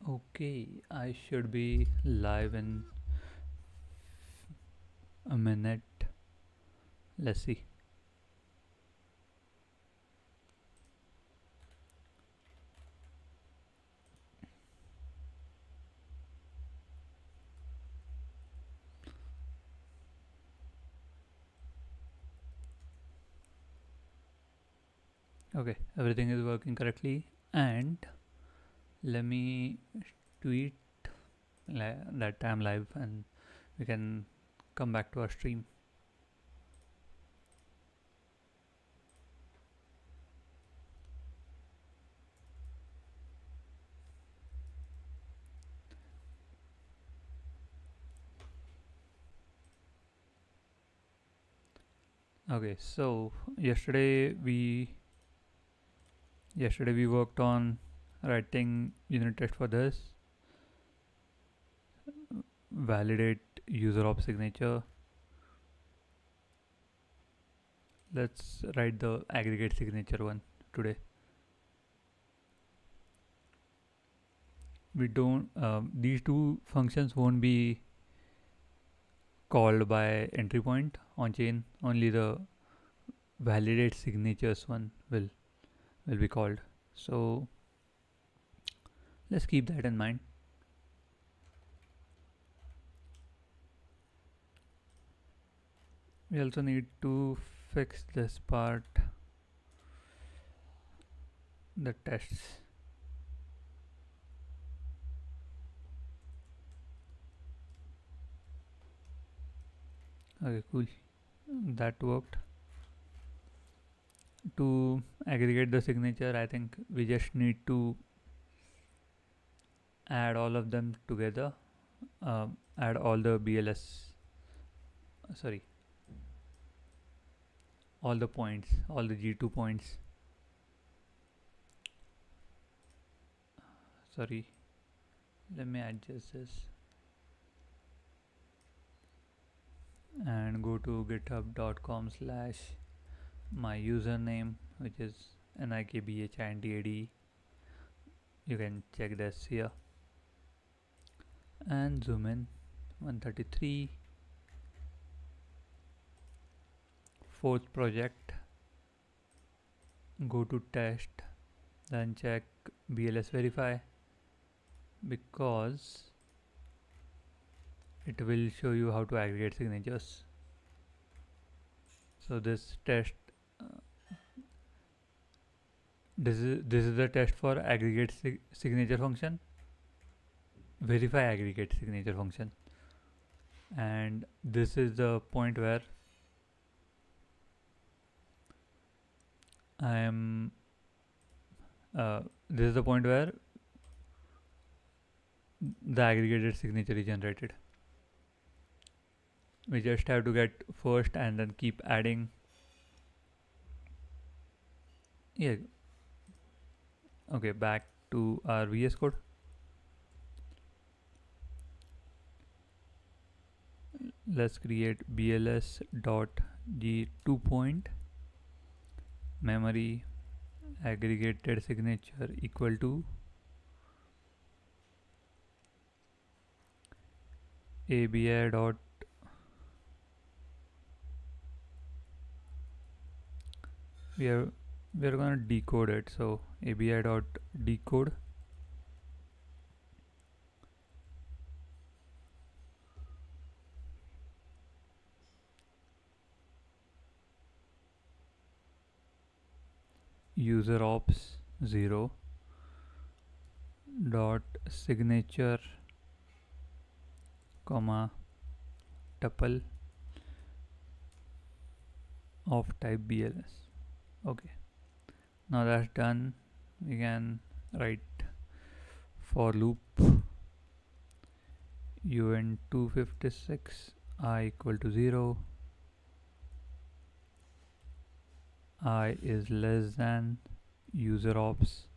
Okay, I should be live in a minute. Let's see. Okay, everything is working correctly. And let me tweet that I'm live and we can come back to our stream. Okay, so yesterday we worked on writing unit test for this, validate user op signature. Let's write the aggregate signature one today. We don't these two functions won't be called by entry point on chain. Only the validate signatures one will be called. So let's keep that in mind. We also need to fix this part, the tests. Okay, cool. That worked. To aggregate the signature, I think we just need to add all of them together. Add all the BLS, sorry, all the points, all the G2 points. Sorry, let me adjust this and go to github.com/my username, which is nikbhintad. You can check this here and zoom in 133. Fourth project, go to test, then check BLS verify, because it will show you how to aggregate signatures. So this test, this is the test for aggregate signature function, verify aggregate signature function, and this is the point where I am. This is the point where the aggregated signature is generated. We just have to get first and then keep adding. Yeah. Okay, back to our VS Code. Let's create BLS dot G2 point memory aggregated signature equal to ABI dot we are going to decode it. So ABI dot decode user ops 0 dot signature comma tuple of type BLS. Okay, now that's done. We can write for loop un256 I equal to 0, I is less than user ops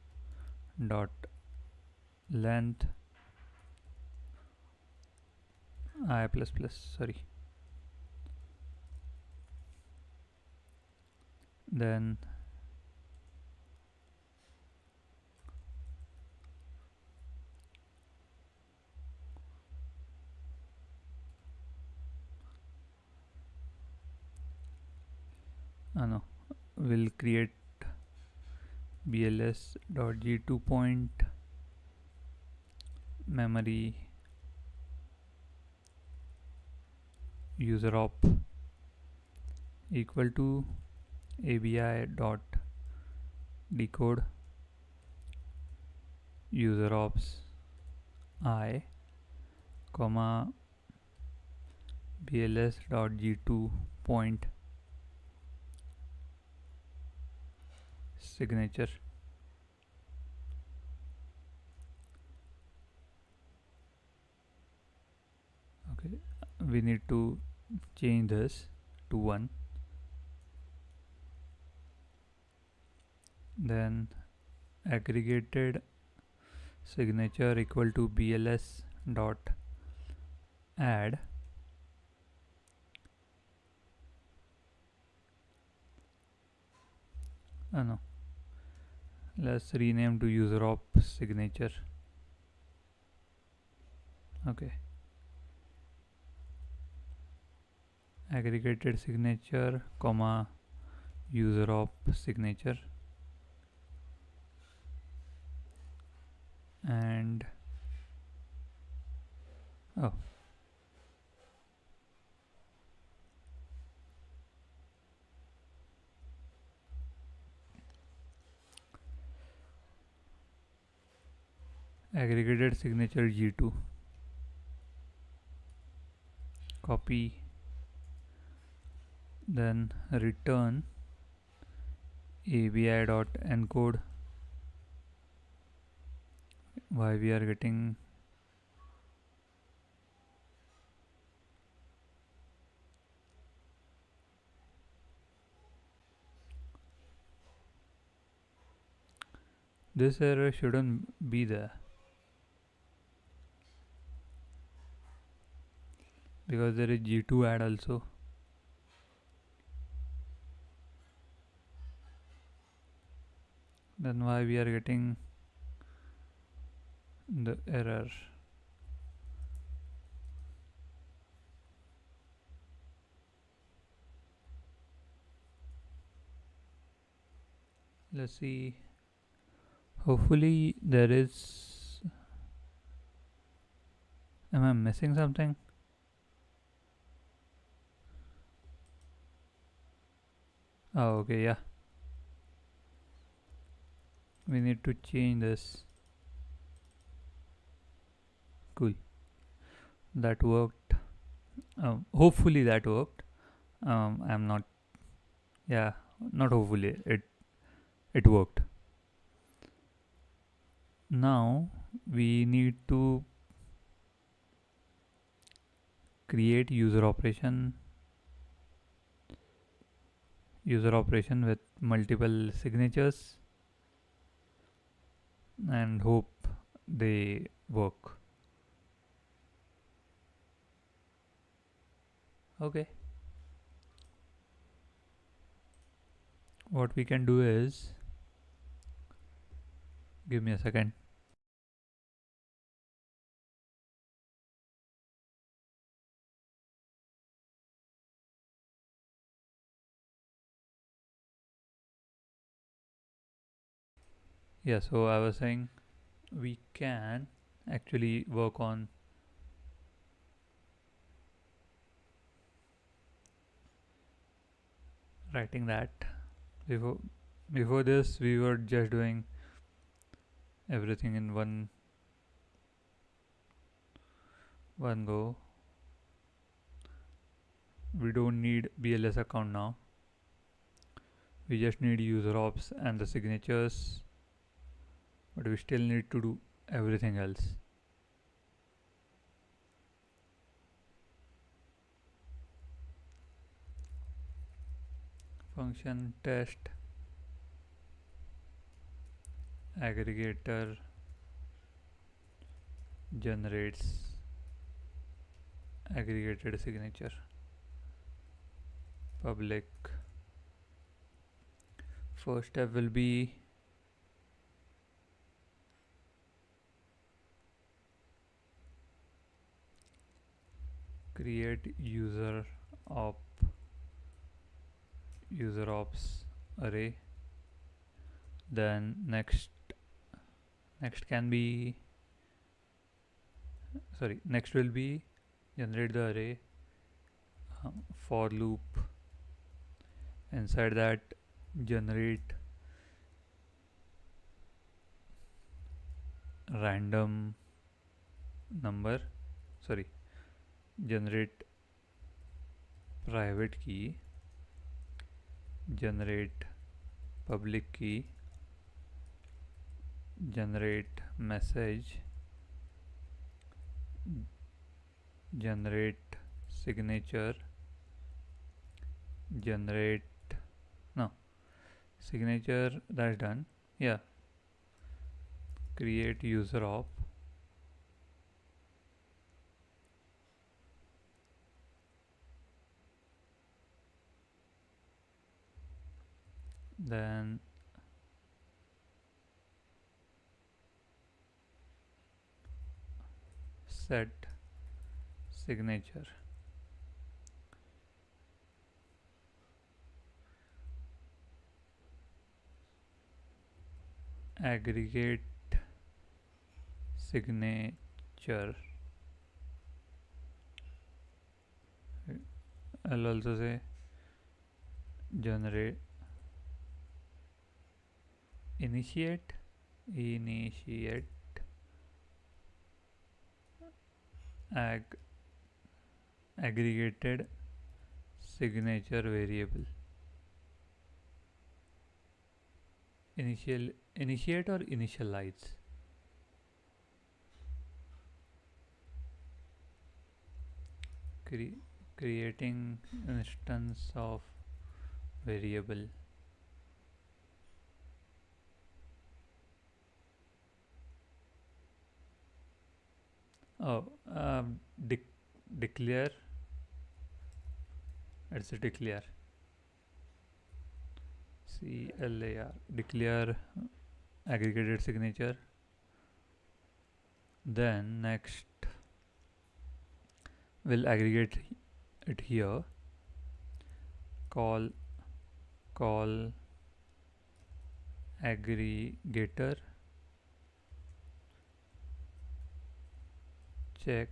dot length I plus plus, sorry, then no, we'll create bls.g2 point memory user op equal to abi dot decode user ops I comma bls.g2 point signature. Okay, we need to change this to 1. Then aggregated signature equal to bls dot add no, let's rename to user op signature. Okay, aggregated signature comma user op signature, and oh, aggregated signature g2, copy, then return abi dot encode. Why we are getting this error? Shouldn't be there because there is g2 add also. Then why we are getting the error? Let's see. Hopefully there is. Am I missing something? Oh, okay, yeah. We need to change this. Cool. That worked. Hopefully that worked. I'm not. Yeah, not hopefully. It worked. Now we need to create user operation with multiple signatures and hope they work. Okay, what we can do is, give me a second. Yeah, so I was saying we can actually work on writing that. Before this we were just doing everything in one go. We don't need BLS account now. We just need user ops and the signatures, but we still need to do everything else. Function test aggregator generates aggregated signature. Public. First step will be create user op user ops array. Then next can be, next will be generate the array, for loop. Inside that, generate random number, generate private key, generate public key, generate message, generate signature, generate signature, that's done. Yeah, create user op, then set signature, aggregate signature. I'll also say generate initiate aggregated signature variable. Initiate or initialize? Creating instance of variable. Oh, declare. It's a declare. CLAR, declare aggregated signature. Then next we'll aggregate it here. Call aggregator, check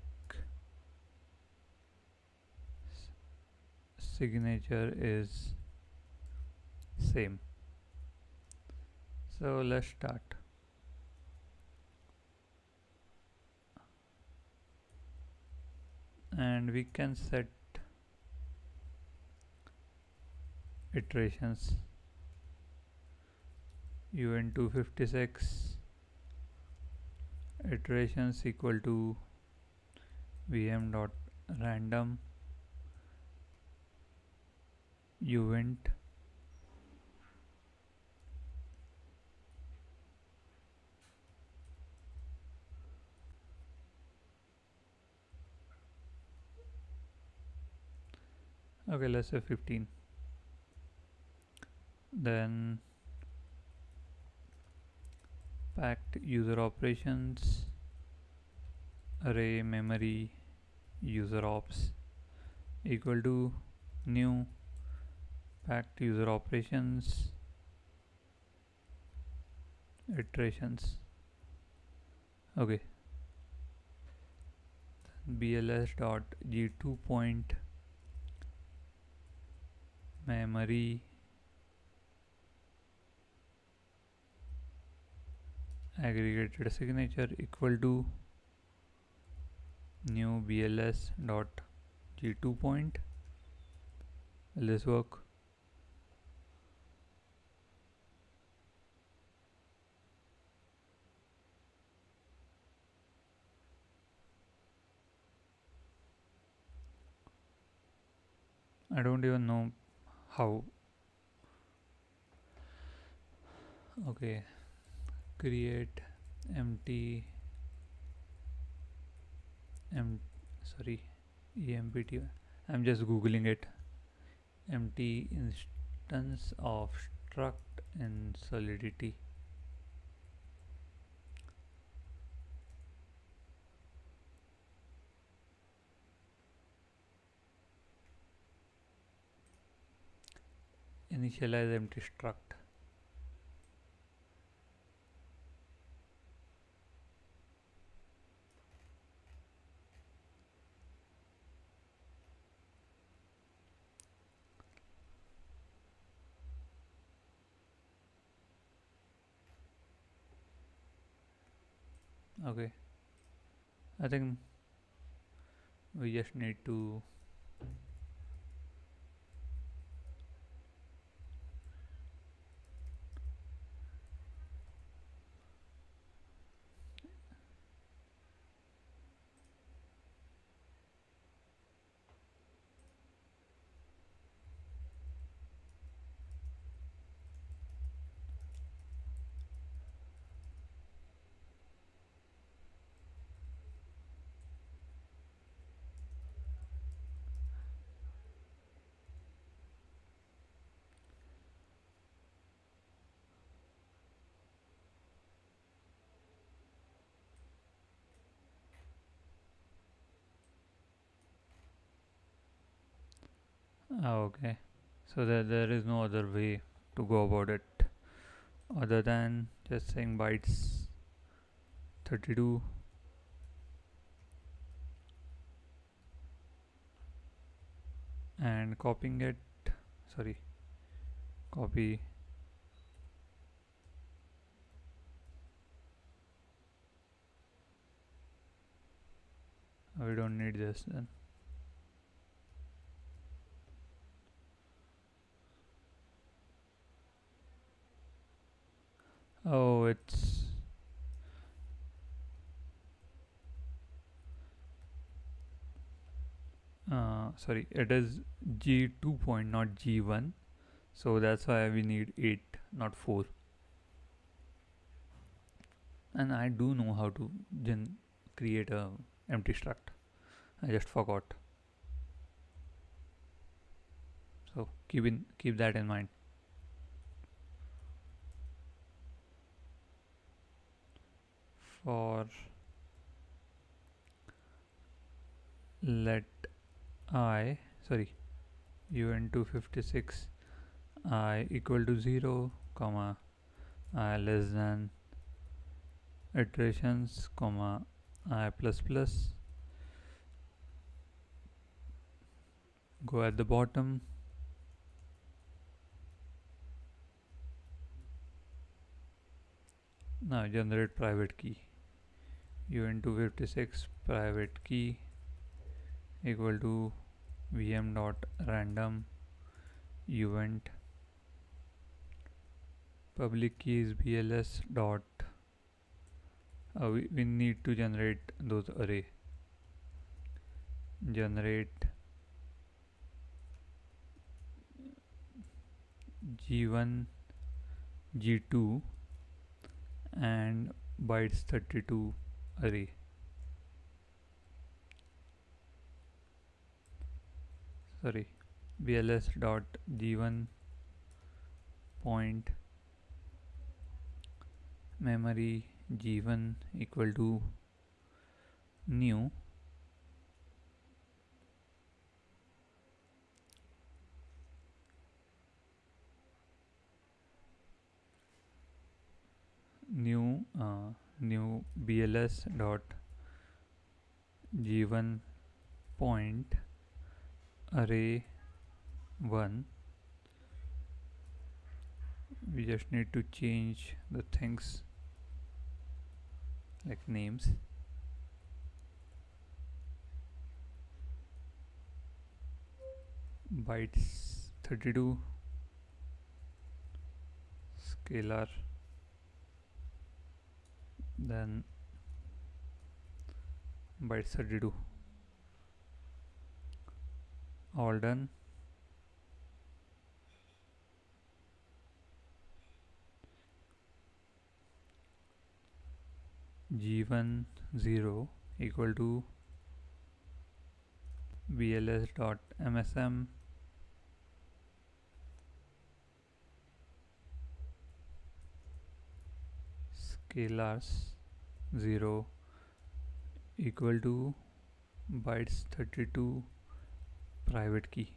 signature is same. So let's start. And we can set iterations. UN256 iterations equal to vm.random event okay, let's say 15. Then packed user operations array memory user ops equal to new packed user operations iterations. Okay, BLS dot g2 point memory aggregated signature equal to new BLS dot g2 point. Will this work? I don't even know how. Okay, create empty empty. I'm just googling it. Empty instance of struct in Solidity. initialize empty struct. Okay, I think we just need to okay, so there is no other way to go about it other than just saying bytes 32 and copying it, sorry, copy, we don't need this then. Oh, it's sorry, it is G2 point, not G1, so that's why we need 8, not 4. And I do know how to create a empty struct, I just forgot, so keep that in mind. For let I, sorry, un256 I equal to 0 comma I less than iterations comma I plus plus, go at the bottom, now generate private key, un256 private key equal to vm dot random event public key is BLS dot, we need to generate those array, generate G1 G2 and bytes 32 array, sorry, BLS dot G1 point memory G1 equal to new new BLS dot G1 point array 1. We just need to change the things like names, bytes 32 scalar, then bytes 32, all done. G1 0 equal to BLS dot MSM scalars 0 equal to bytes 32 private key.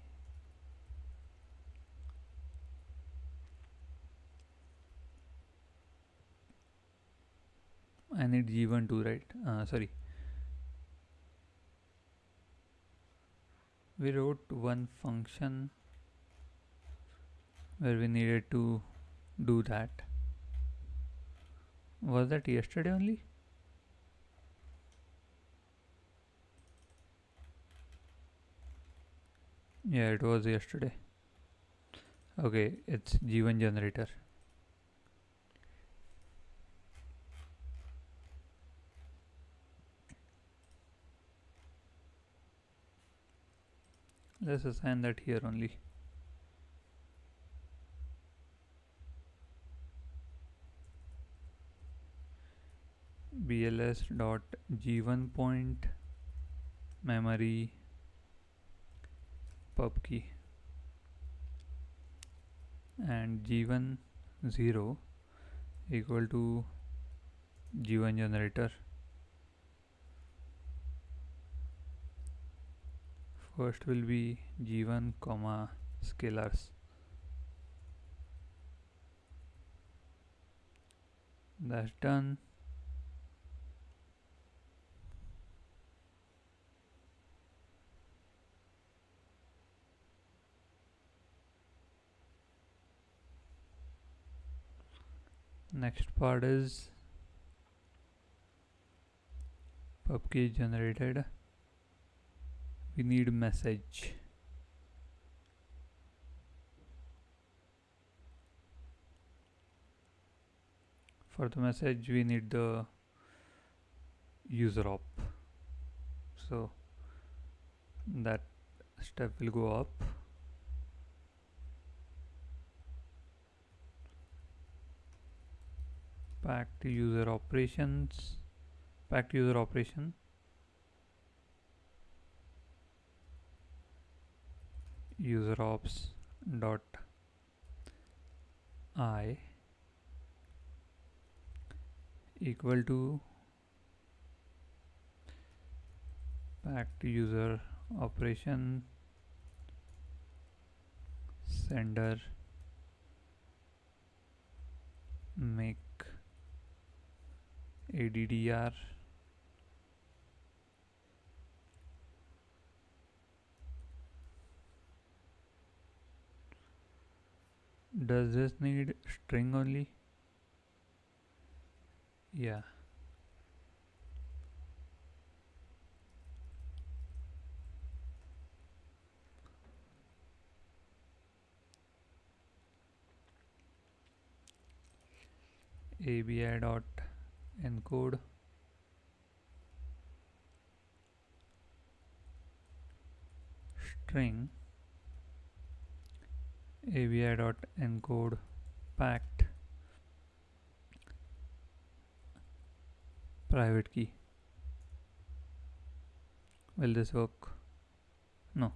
I need g1 too, right? Sorry, we wrote one function where we needed to do that. Was that yesterday only? Yeah, it was yesterday. Okay, it's g1 generator. Let's assign that here only. BLS dot g1 point memory pub key, and g1 0 equal to g1 generator. First will be g1 comma scalars. That's done. Next part is pub key generated. We need message. For the message we need the user op, so that step will go up. Packed user operations, packed user operation, user ops dot I equal to packed user operation sender make addr does this need string only? Yeah. ABI dot encode string ABI dot encode packed private key. Will this work? No.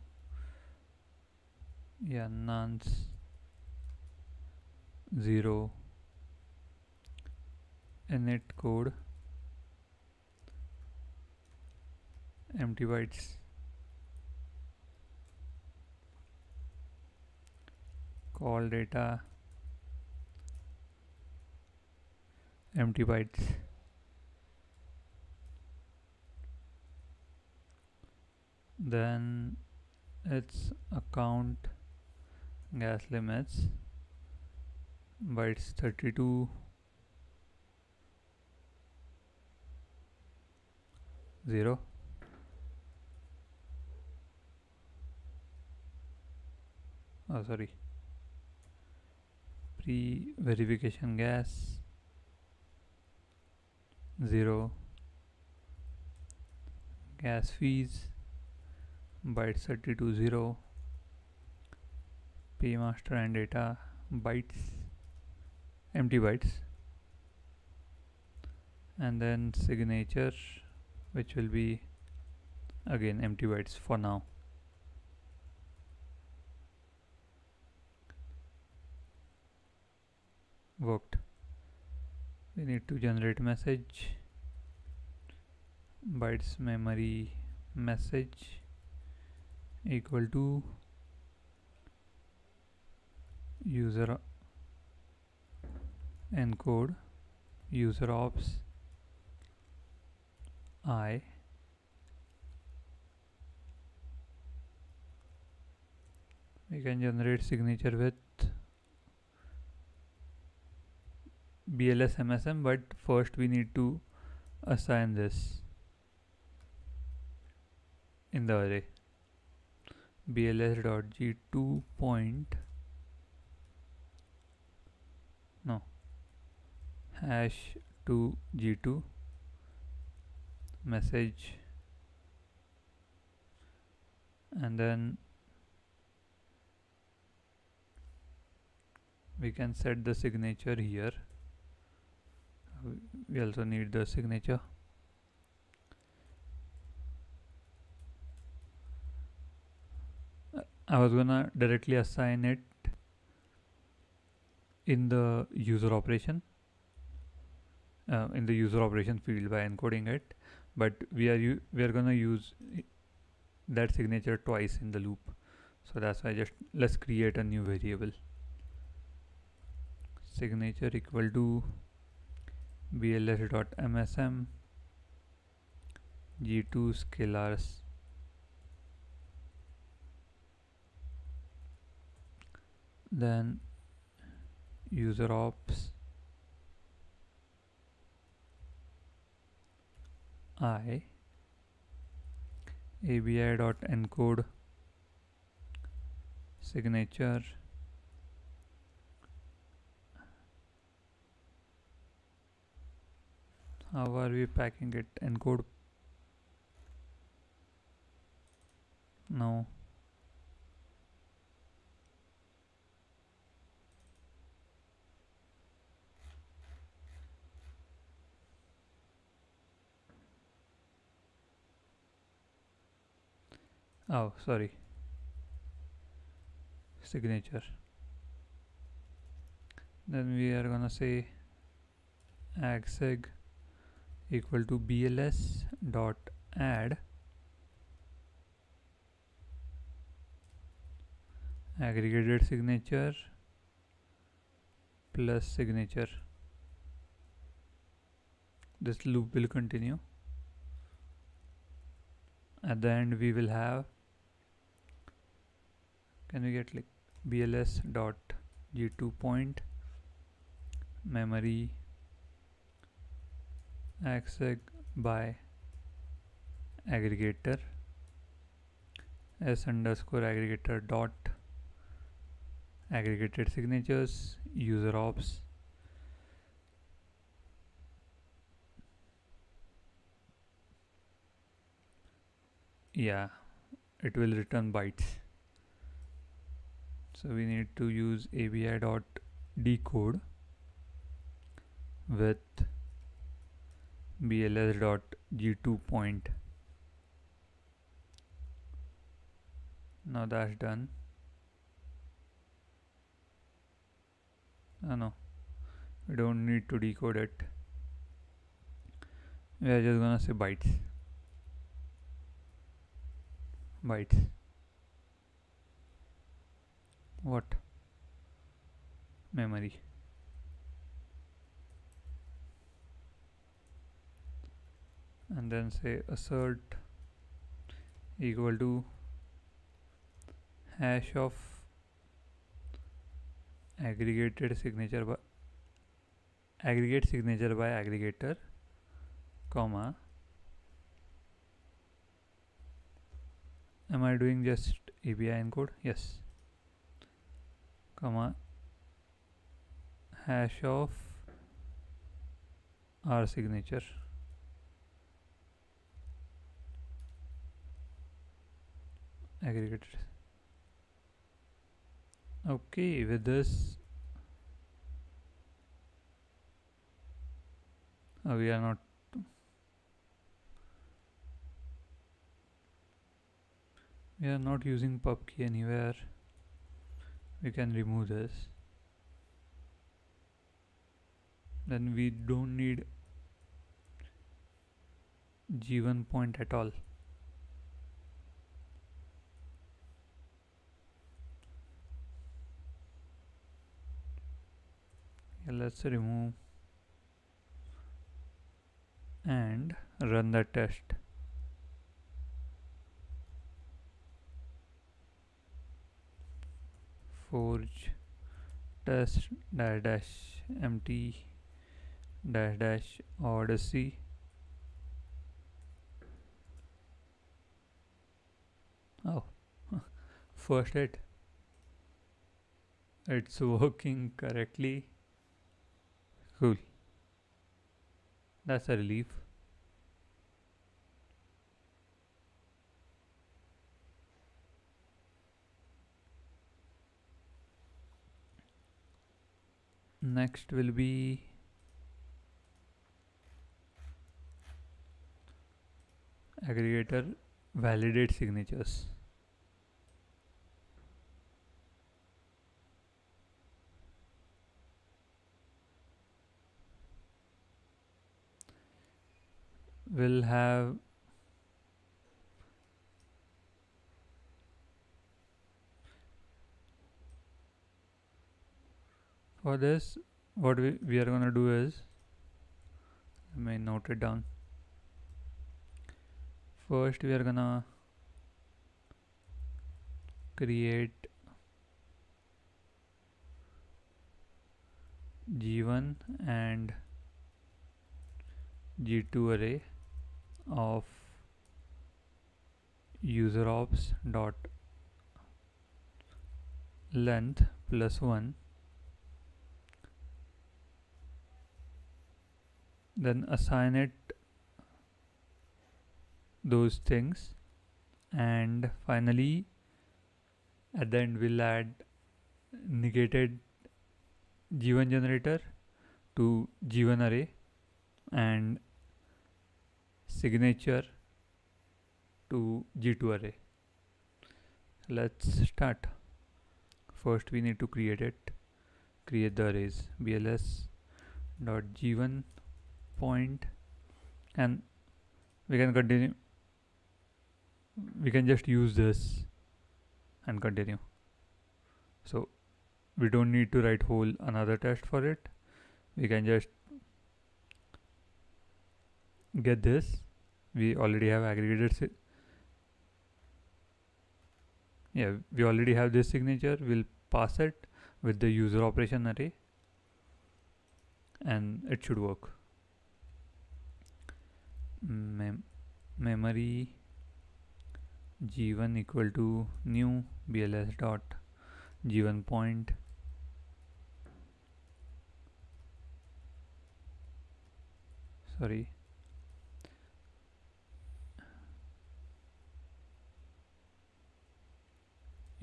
Yeah, nonce 0 init code empty bytes call data empty bytes. Then it's account gas limits bytes 32 0. Oh, sorry, pre verification gas 0, gas fees bytes 32 0, paymaster and data bytes empty bytes, and then signature, which will be again empty bytes for now. Worked. We need to generate message bytes memory message equal to user encode user ops I we can generate signature with BLS MSM, but first we need to assign this in the array. BLS.g2 point no hash to g2 message, and then we can set the signature here. We also need the signature. I was gonna directly assign it in the user operation field by encoding it, but we are gonna use that signature twice in the loop, so that's why let's create a new variable. Signature equal to bls.msm g2 scalars, then user ops I abi.encode signature how are we packing it? Encode no. Oh, sorry. Signature. Then we are gonna say agseg equal to bls dot add aggregated signature plus signature. This loop will continue. At the end we will have, can we get like bls dot g2 point memory agseg by aggregator s underscore aggregator dot aggregated signatures user ops yeah, it will return bytes, so we need to use abi.decode with bls.g2 point. Now that's done. Oh no, we don't need to decode it, we are just gonna say bytes. What? Memory. And then say assert equal to hash of aggregate signature by aggregator comma, am I doing just API encode? Yes, comma hash of our signature. Aggregated. Okay, with this we are not using pub key anywhere. We can remove this. Then we don't need g1 point at all. Yeah, let's remove and run the test. Forge test dash dash empty dash dash odyssey. Oh, first hit. It's working correctly. Cool. That's a relief. Next will be aggregator validate signatures. We'll have for this, what we are gonna do is, let me note it down. First we are gonna create G1 and G2 array of user ops dot length plus 1, then assign it those things, and finally at the end we'll add negated G1 generator to G1 array and signature to G2 array. Let's start. First we need to create the arrays. BLS dot G1 point, and we can continue. We can just use this and continue. So we don't need to write whole another test for it. We can just get this. We already have aggregated. We already have this signature. We'll pass it with the user operation array and it should work. Memory G1 equal to new BLS dot G1 point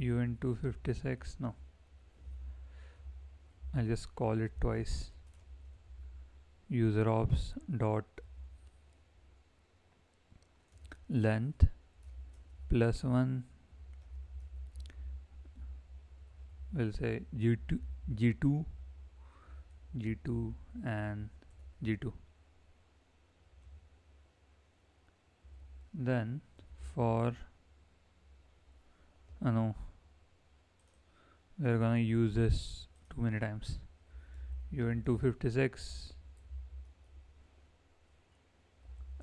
UN256. No, I'll just call it twice. User ops dot length plus 1. We'll say G2 and G2. Then for no, we're gonna use this too many times. UN256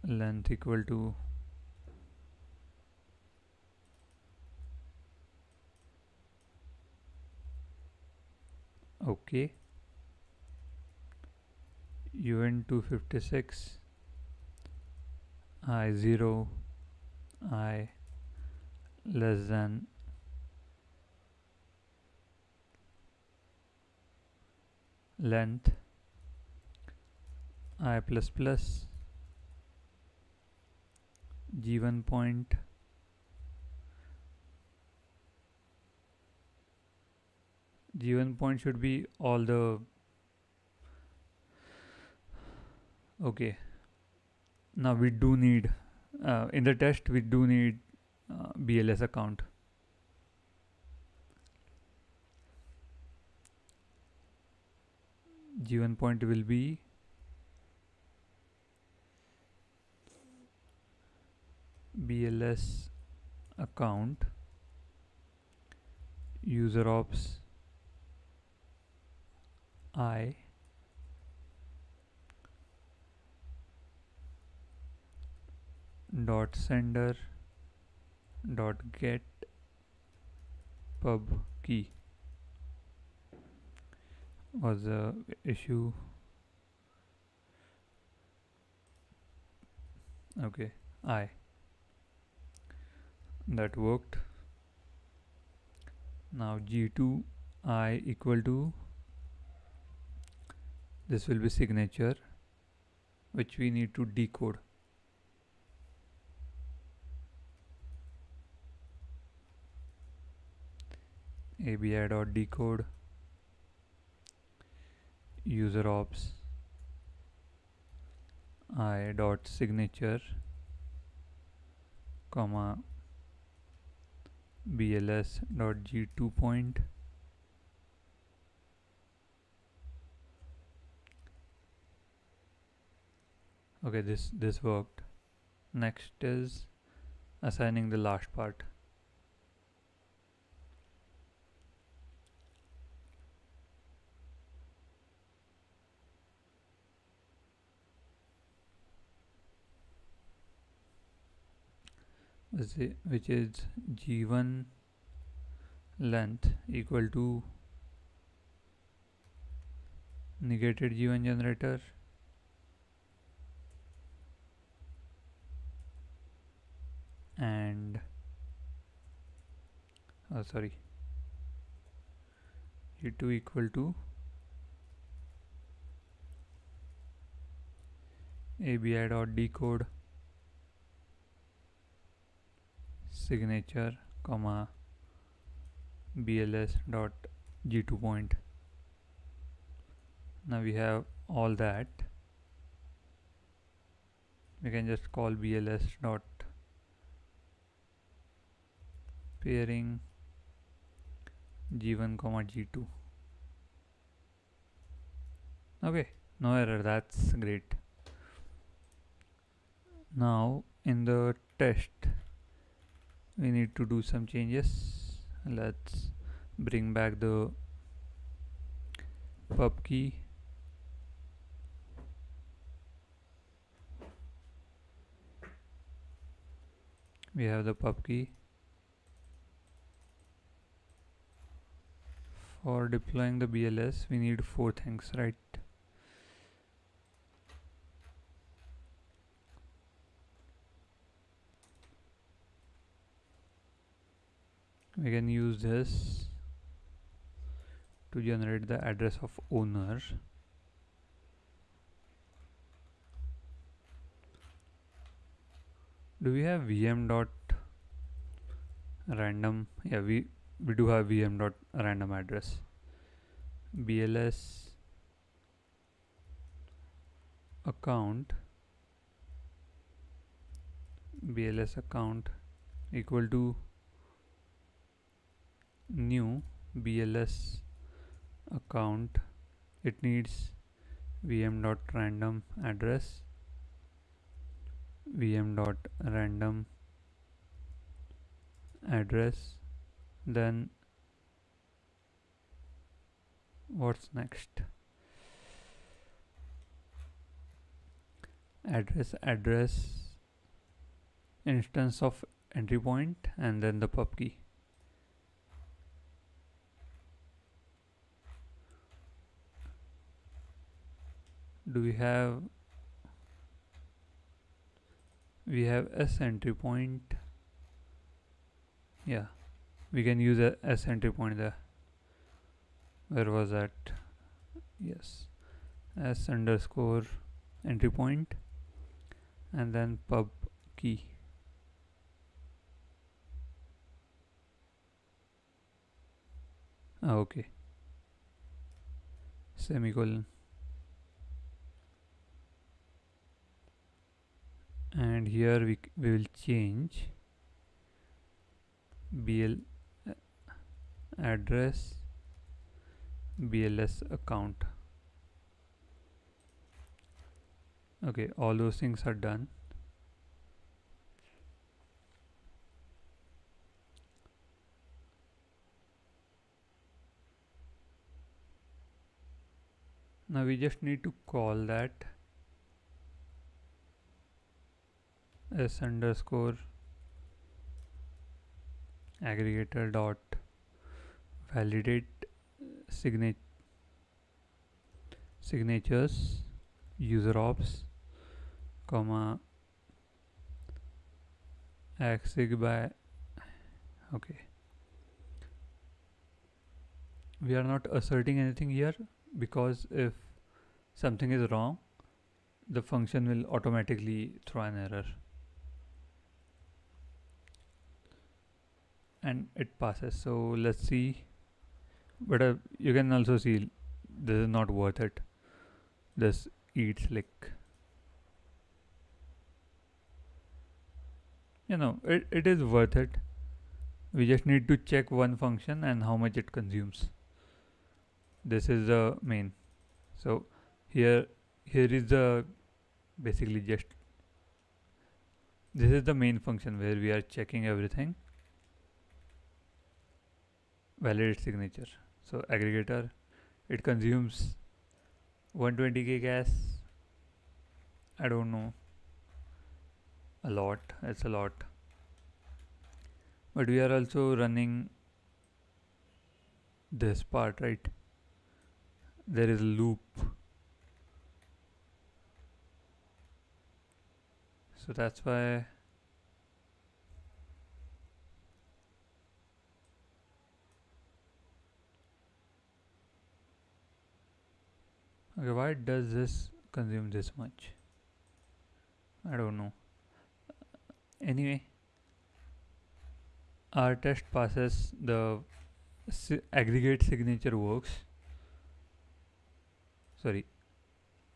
length equal to okay. UN256 I0 I less than length I plus plus G1 point G1 point should be all the okay. Now we do need in the test we do need BLS account. G1 point will be BLS account user ops I dot sender dot get pub key was the issue. Okay, I that worked. Now G2 I equal to, this will be signature which we need to decode. ABI dot decode user ops I dot signature comma BLS dot G2 point okay, this worked. Next is assigning the last part. Which is G1 length equal to negated G1 generator and G2 equal to ABI dot decode signature comma BLS dot G2 point. Now we have all that. We can just call BLS dot pairing G1 comma G2. Okay, no error, that's great. Now in the test we need to do some changes. Let's bring back the pub key. We have the pub key. For deploying the BLS we need 4 things, right? We can use this to generate the address of owner. Do we have VM dot random? Yeah, we do have VM dot random address. BLS account equal to new BLS account. It needs VM dot random address, VM dot random address. Then what's next? Address instance of entry point and then the pub key. Do we have S entry point? Yeah, we can use a S entry point there. Where was that? Yes, S underscore entry point and then pub key. Okay, semicolon. And here we will change BL address BLS account. Okay, all those things are done. Now we just need to call that s underscore aggregator dot validate signatures user ops comma axig by. Okay, we are not asserting anything here, because if something is wrong, the function will automatically throw an error and it passes. So let's see, but you can also see this is not worth it. This eats like, it is worth it. We just need to check one function and how much it consumes. This is the main. So here is the basically just this is the main function where we are checking everything. Validate signature. So aggregator, it consumes 120k gas. I don't know, a lot. It's a lot. But we are also running this part, right? There is a loop. So that's why okay, why does this consume this much? I don't know. Anyway, our test passes, the aggregate signature works. Sorry,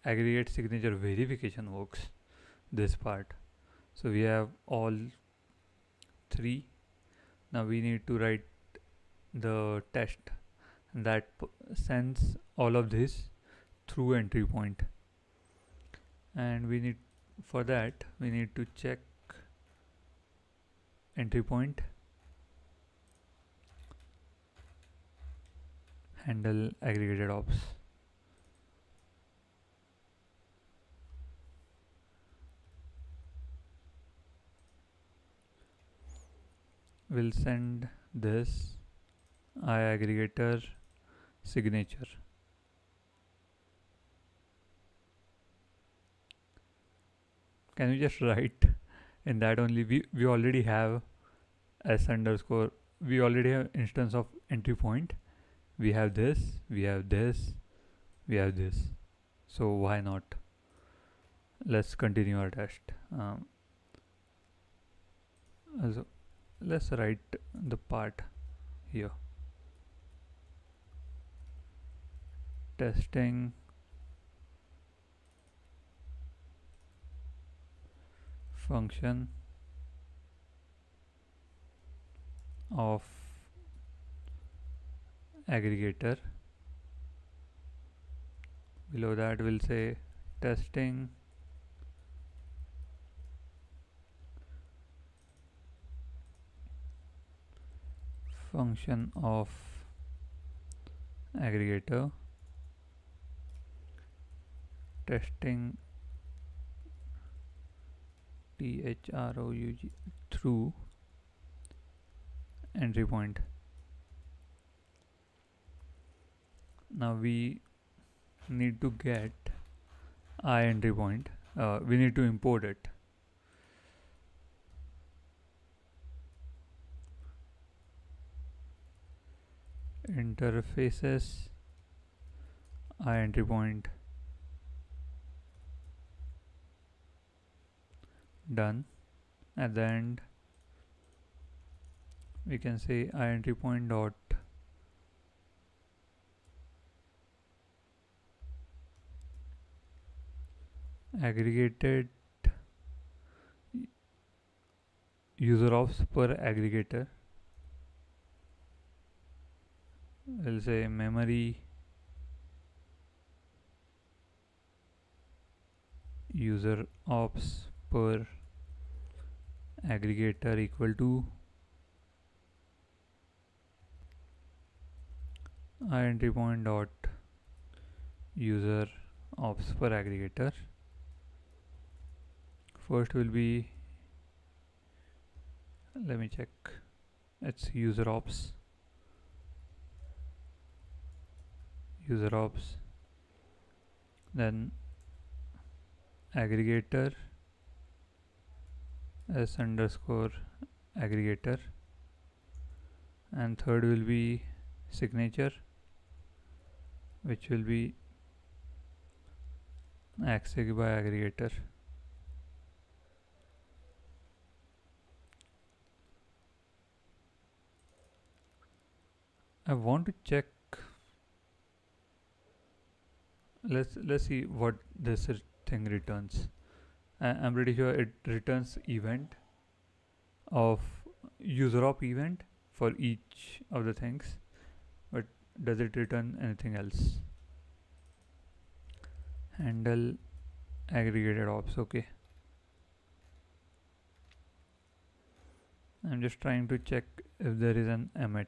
aggregate signature verification works, this part. So we have all three. Now we need to write the test that sends all of this through entry point, and we need, for that we need to check entry point handle aggregated ops. We'll send this aggregator signature. Can we just write in that only? We already have s underscore, we already have instance of entry point. We have this, we have this, we have this. So why not? Let's continue our test. Also, let's write the part here. Testing function of aggregator. Below that we'll say testing function of aggregator, testing THROUG through entry point. Now we need to get entry point. We need to import it. Interfaces entry point. Done. At the end we can say entry point dot aggregated user ops per aggregator. We'll say memory user ops per aggregator equal to entry point dot user ops per aggregator. First will be let me check. It's user ops, then aggregator s underscore aggregator, and third will be signature, which will be axig by aggregator. I want to check. Let's see what this thing returns. I'm pretty sure it returns event of user op event for each of the things, but does it return anything else? Handle aggregated ops. Okay, I'm just trying to check if there is an emit.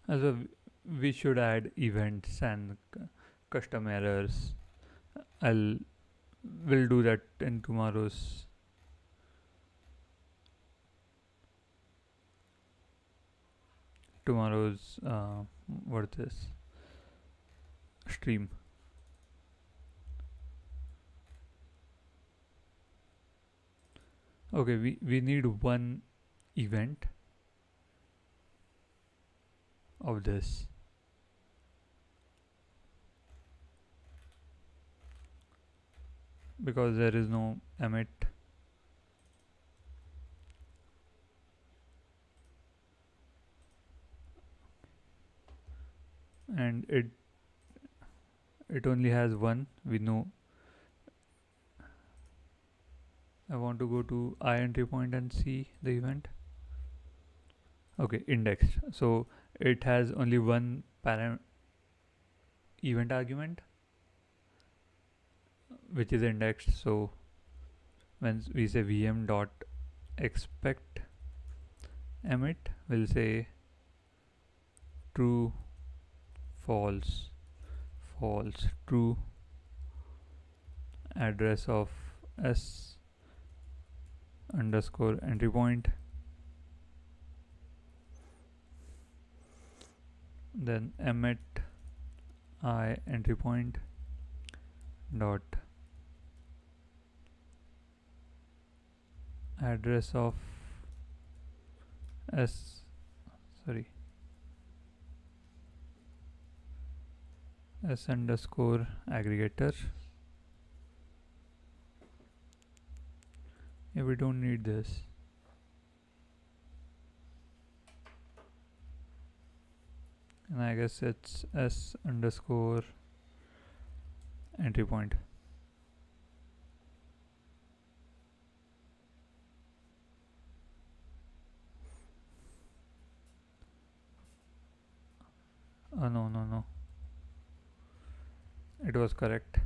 Also, we should add events and custom errors. We'll do that in tomorrow's what this stream. Okay, we need one event of this. Because there is no emit. And it only has one, we know. I want to go to I entry point and see the event. Okay, indexed. So it has only one event argument, which is indexed. So when we say vm dot expect emit, we'll say true, false, true, address of s underscore entry point, then emit I entry point dot address of s underscore aggregator. Yeah, we don't need this. And I guess it's s underscore entry point. Oh no, it was correct.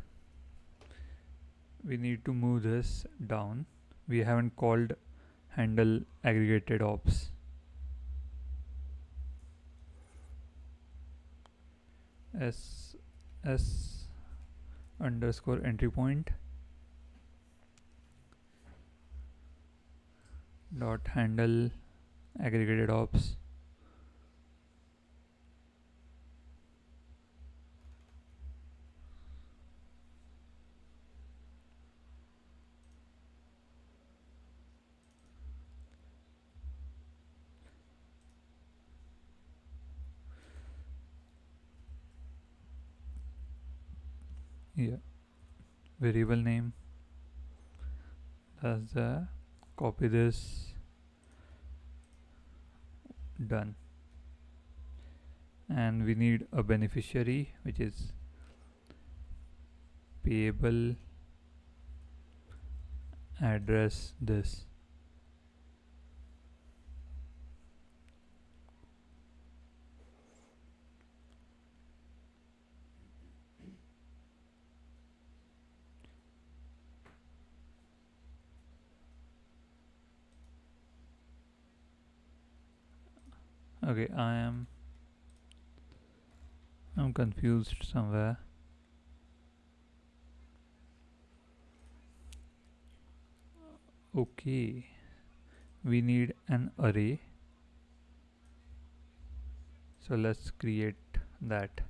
We need to move this down. We haven't called handle aggregated ops. s underscore entry point dot handle aggregated ops. Yeah, variable name. That's the copy this. Done. And we need a beneficiary, which is payable address this. Okay, I'm confused somewhere. Okay, we need an array, so let's create that.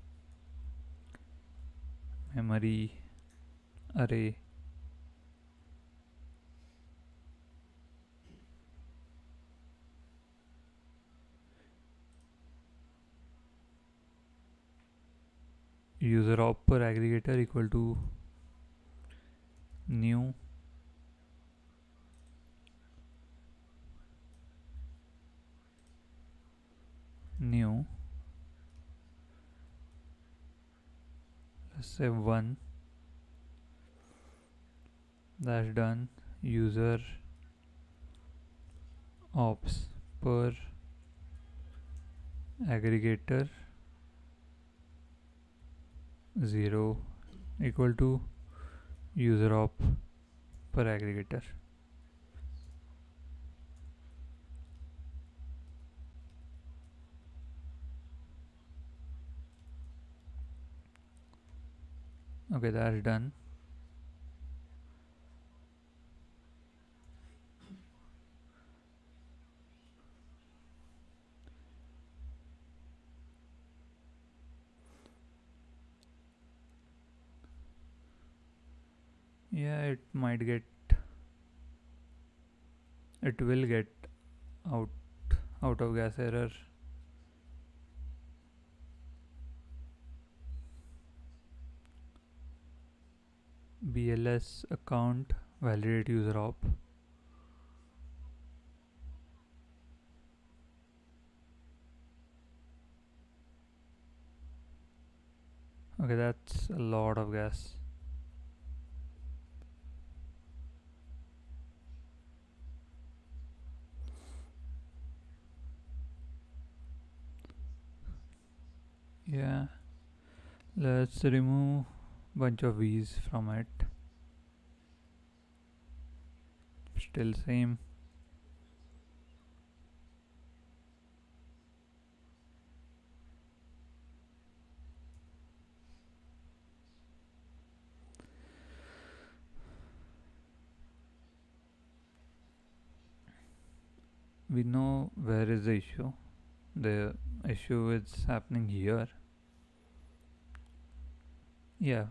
Memory array user op per aggregator equal to new new, let's say 1. That's done. User ops per aggregator 0 equal to user op per aggregator. Okay, that's done. Yeah, it will get out out of gas error. BLS account validate user op. Okay, that's a lot of gas. Yeah, let's remove bunch of v's from it. Still same. We know where is the issue. The issue is happening here. Yeah,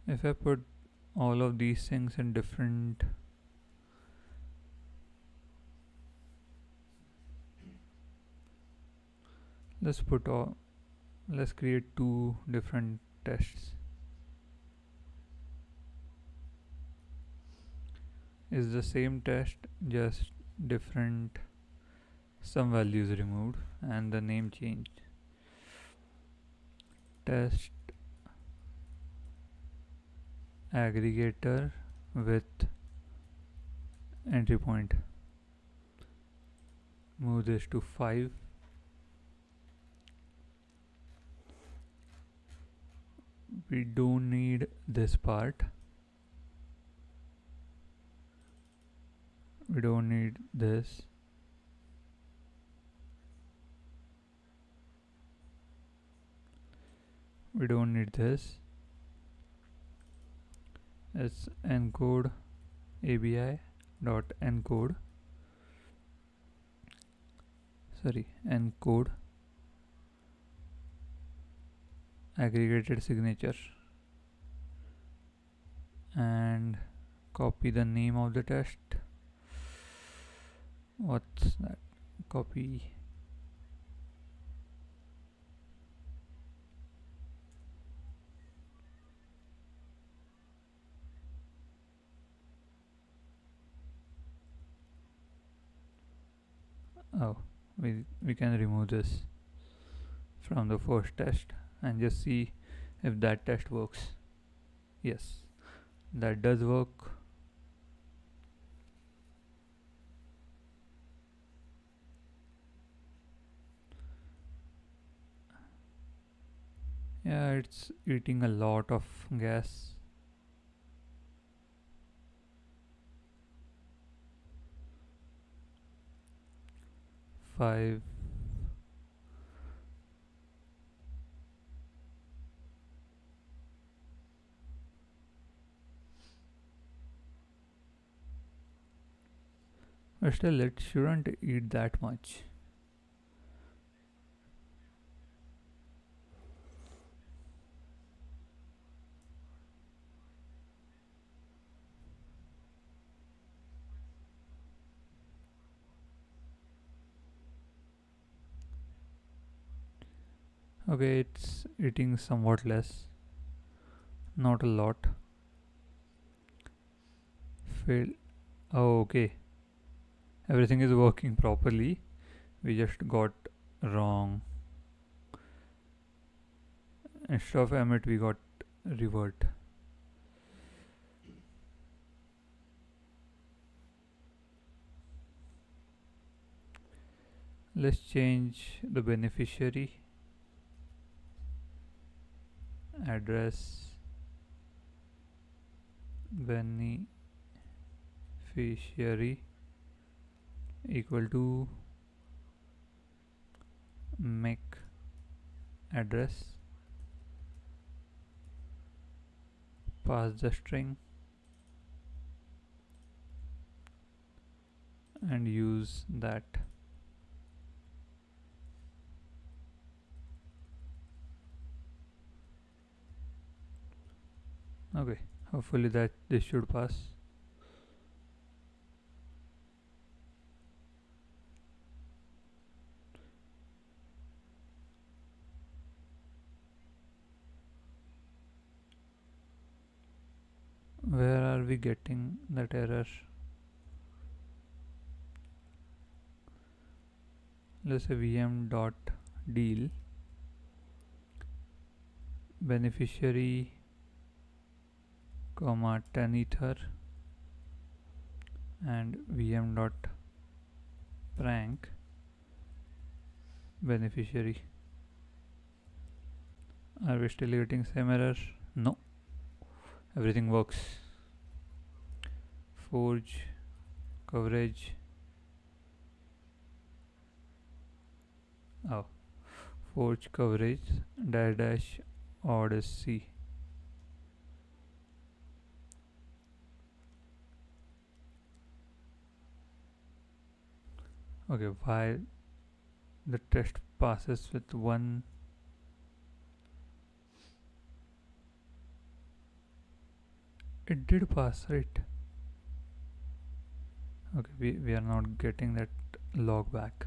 if I put all of these things in different, let's put all, let's create two different tests. Is the same test, just different, some values removed and the name changed. Test aggregator with entry point. Move this to 5. We don't need this part. We don't need this. We don't need this. Let's encode abi dot encode, encode aggregated signature and copy the name of the test. What's that? Copy. Oh, we can remove this from the first test and just see if that test works. Yes, that does work. Yeah, it's eating a lot of gas. 5. But still, it shouldn't eat that much. Okay, it's eating somewhat less, not a lot. Fail. Oh, okay. Everything is working properly. We just got wrong. Instead of emit, we got revert. Let's change the beneficiary address. Beneficiary equal to make address, pass the string and use that. Okay, hopefully that this should pass. Where are we getting that error? Let's say vm dot deal beneficiary comma 10 ether and vm dot prank beneficiary. Are we still getting same error? No, everything works. Forge coverage. Oh, forge coverage dash odyssey. Okay, why the test passes with one? It did pass, right? Okay, we are not getting that log back.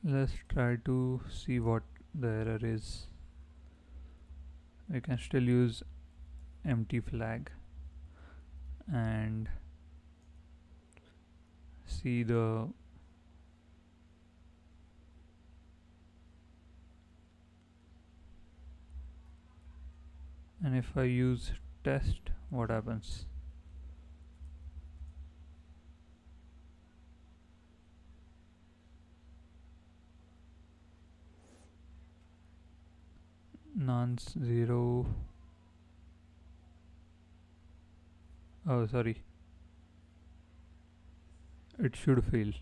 Let's try to see what the error is. We can still use empty flag and see the and if I use test, what happens? Nonce 0. Oh, sorry. It should fail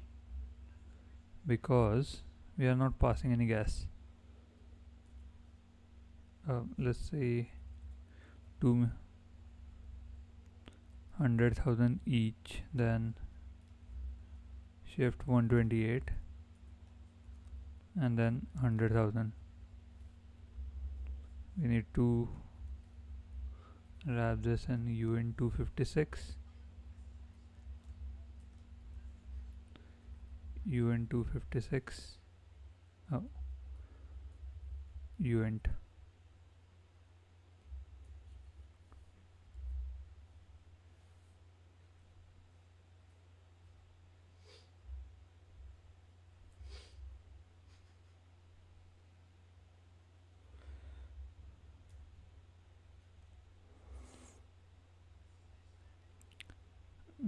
because we are not passing any gas. Let's say 200,000 each, then shift 128 and then 100,000. We need to wrap this in UN 256. UN 256. Oh, UNT.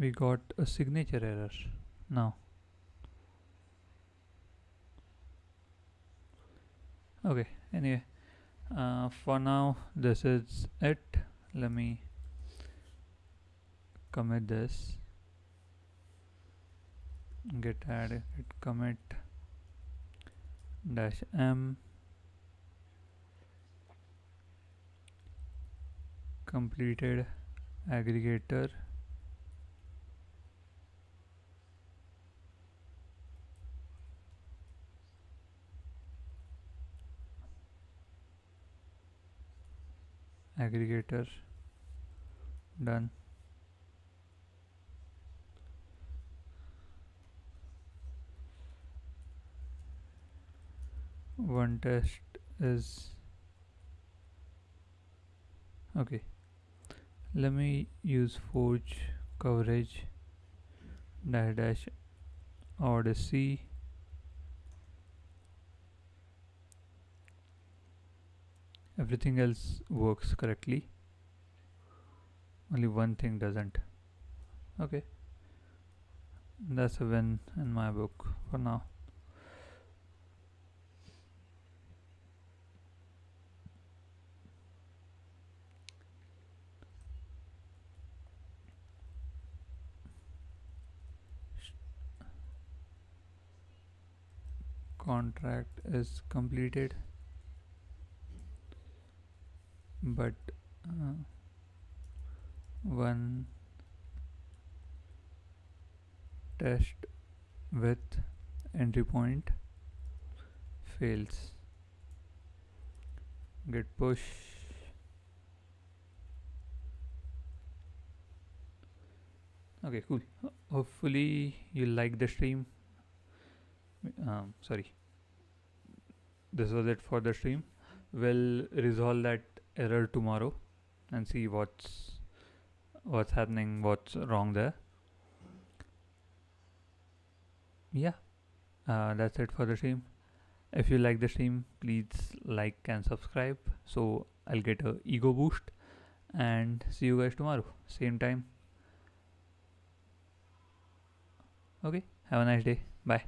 we got a signature error now. Okay, anyway, for now this is it. Let me commit this, git add git commit -m completed aggregator aggregator done. One test is okay. Let me use forge coverage dash odyssey everything else works correctly, only one thing doesn't. Okay, that's a win in my book for now. Contract is completed, but one test with entry point fails. Git push. Okay, cool. Hopefully you like the stream. Sorry, this was it for the stream. We'll resolve that error tomorrow and see what's happening, what's wrong there. Yeah, that's it for the stream. If you like the stream, please like and subscribe so I'll get a ego boost. And see you guys tomorrow, same time. Okay, have a nice day. Bye.